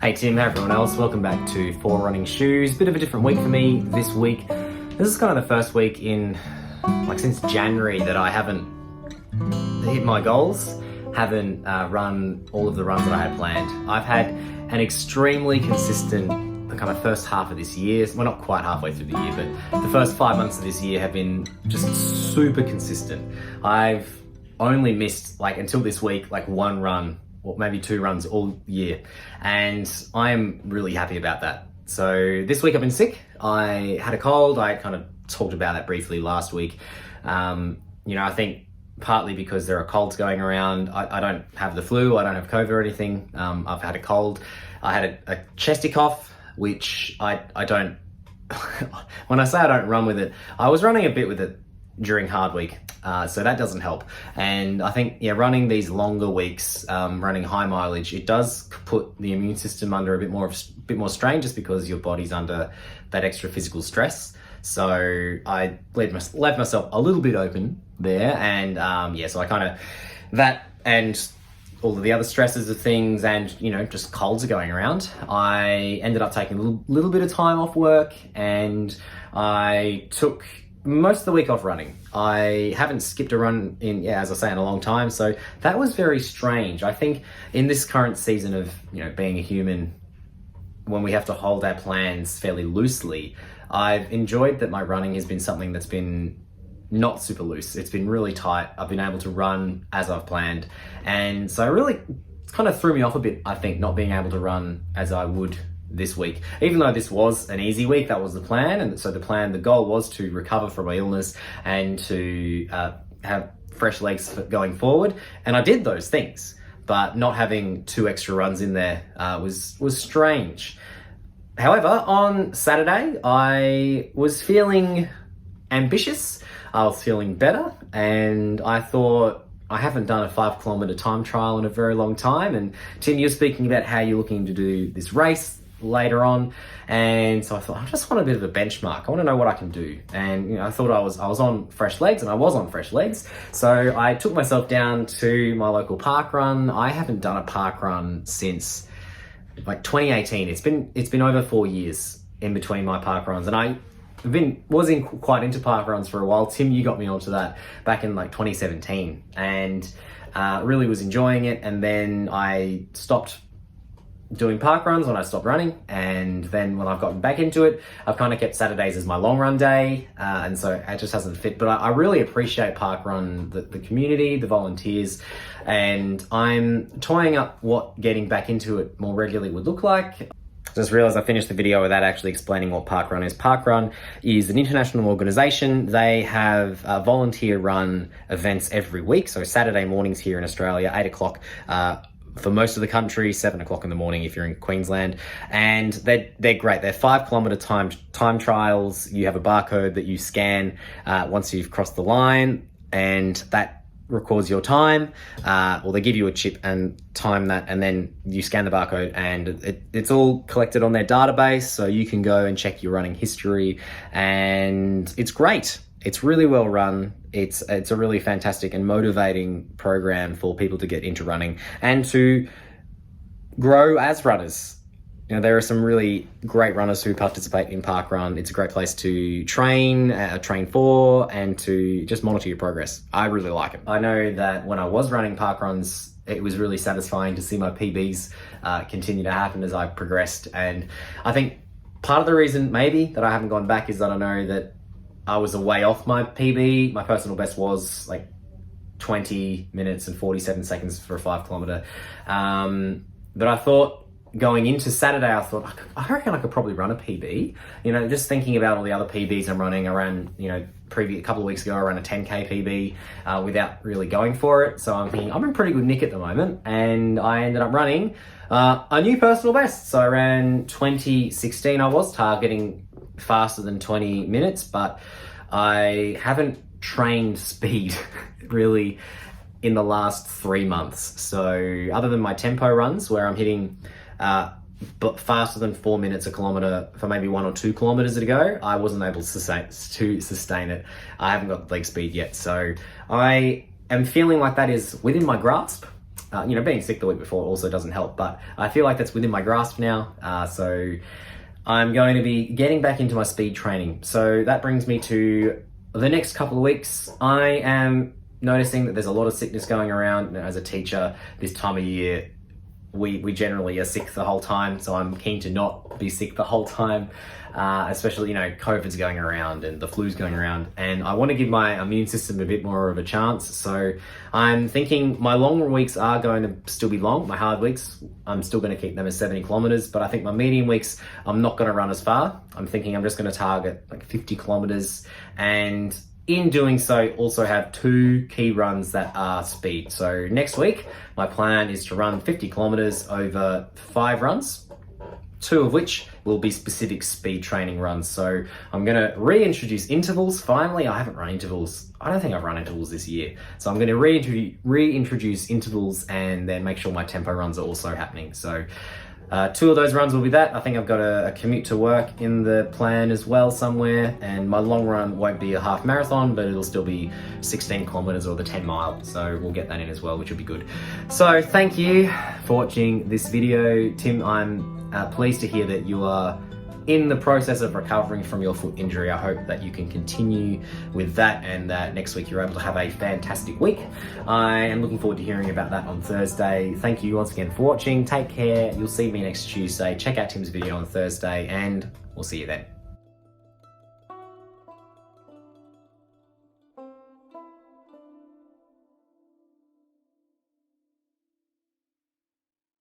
Hey Tim, hey everyone else, welcome back to 4 Running Shoes. Bit of a different week for me this week. This is kind of the first week in, since January that I haven't hit my goals, haven't run all of the runs that I had planned. I've had an extremely consistent kind of first half of this year. We're not quite halfway through the year, but the first 5 months of this year have been just super consistent. I've only missed, until this week, one run, or maybe 2 runs all year. And I'm really happy about that. So this week I've been sick. I had a cold. I kind of talked about that briefly last week. I think partly because there are colds going around. I don't have the flu. I don't have COVID or anything. I've had a cold. I had a chesty cough, which I don't, when I say I don't run with it, I was running a bit with it during hard week. So that doesn't help. And I think, running these longer weeks, running high mileage, it does put the immune system under a bit more strain, just because your body's under that extra physical stress. So I left myself a little bit open there. And so I kind of, that and all of the other stresses of things and, just colds are going around. I ended up taking a little bit of time off work, and I took most of the week off running. I haven't skipped a run in a long time. So that was very strange. I think in this current season of, being a human, when we have to hold our plans fairly loosely, I've enjoyed that my running has been something that's been not super loose. It's been really tight. I've been able to run as I've planned. And so it kind of threw me off a bit, I think, not being able to run as I would this week. Even though this was an easy week, that was the plan. And so the goal was to recover from my illness and to have fresh legs going forward. And I did those things, but not having 2 extra runs in there was strange. However, on Saturday, I was feeling ambitious. I was feeling better, and I thought, I haven't done a 5-kilometer time trial in a very long time. And Tim, you're speaking about how you're looking to do this race later on, and so I thought, I just want a bit of a benchmark. I want to know what I can do. And I thought I was on fresh legs, and I was on fresh legs. So I took myself down to my local ParkRun. I haven't done a ParkRun since 2018. It's been over 4 years in between my ParkRuns, and I was quite into parkruns for a while. Tim, you got me onto that back in 2017, and really was enjoying it. And then I stopped doing parkruns when I stopped running, and then when I've gotten back into it, I've kind of kept Saturdays as my long run day, and so it just hasn't fit. But I really appreciate parkrun, the community, the volunteers, and I'm toying up what getting back into it more regularly would look like. Just realized I finished the video without actually explaining what ParkRun is. ParkRun is an international organization. They have volunteer-run events every week. So Saturday mornings here in Australia, 8 o'clock for most of the country, 7 o'clock in the morning if you're in Queensland. And they're great. They're 5-kilometer time trials. You have a barcode that you scan once you've crossed the line, and that records your time. They give you a chip and time that, and then you scan the barcode, and it's all collected on their database, so you can go and check your running history. And it's great. It's really well run. It's a really fantastic and motivating program for people to get into running and to grow as runners. There are some really great runners who participate in ParkRun. It's a great place to train for, and to just monitor your progress. I really like it. I know that when I was running ParkRuns, it was really satisfying to see my PBs continue to happen as I progressed. And I think part of the reason maybe that I haven't gone back is that I know that I was a way off my PB. My personal best was 20 minutes and 47 seconds for a 5-kilometer. But I thought, going into Saturday, I thought, I reckon I could probably run a PB. Just thinking about all the other PBs I'm running. I ran, a couple of weeks ago, I ran a 10K PB without really going for it. So I'm thinking, I'm in pretty good nick at the moment. And I ended up running a new personal best. So I ran 2016. I was targeting faster than 20 minutes, but I haven't trained speed really in the last 3 months. So other than my tempo runs, where I'm hitting but faster than 4 minutes a kilometer for maybe 1 or 2 kilometers to go, I wasn't able to sustain it. I haven't got leg speed yet. So I am feeling like that is within my grasp. Being sick the week before also doesn't help, but I feel like that's within my grasp now. So I'm going to be getting back into my speed training. So that brings me to the next couple of weeks. I am noticing that there's a lot of sickness going around. As a teacher, this time of year, we generally are sick the whole time, so I'm keen to not be sick the whole time, especially, COVID's going around and the flu's going around, and I want to give my immune system a bit more of a chance. So I'm thinking my long weeks are going to still be long. My hard weeks, I'm still going to keep them as 70 kilometers, but I think my medium weeks, I'm not going to run as far. I'm thinking I'm just going to target like 50 kilometers, and in doing so, also have 2 key runs that are speed. So next week, my plan is to run 50 kilometers over 5 runs, 2 of which will be specific speed training runs. So I'm gonna reintroduce intervals. Finally, I haven't run intervals. I don't think I've run intervals this year. So I'm gonna reintroduce intervals and then make sure my tempo runs are also happening. So 2 of those runs will be that. I think I've got a commute to work in the plan as well somewhere, and my long run won't be a half marathon, but it'll still be 16 kilometers or the 10 mile. So we'll get that in as well, which will be good. So thank you for watching this video. Tim, I'm pleased to hear that you are in the process of recovering from your foot injury. I hope that you can continue with that and that next week you're able to have a fantastic week. I am looking forward to hearing about that on Thursday. Thank you once again for watching. Take care. You'll see me next Tuesday. Check out Tim's video on Thursday, and we'll see you then.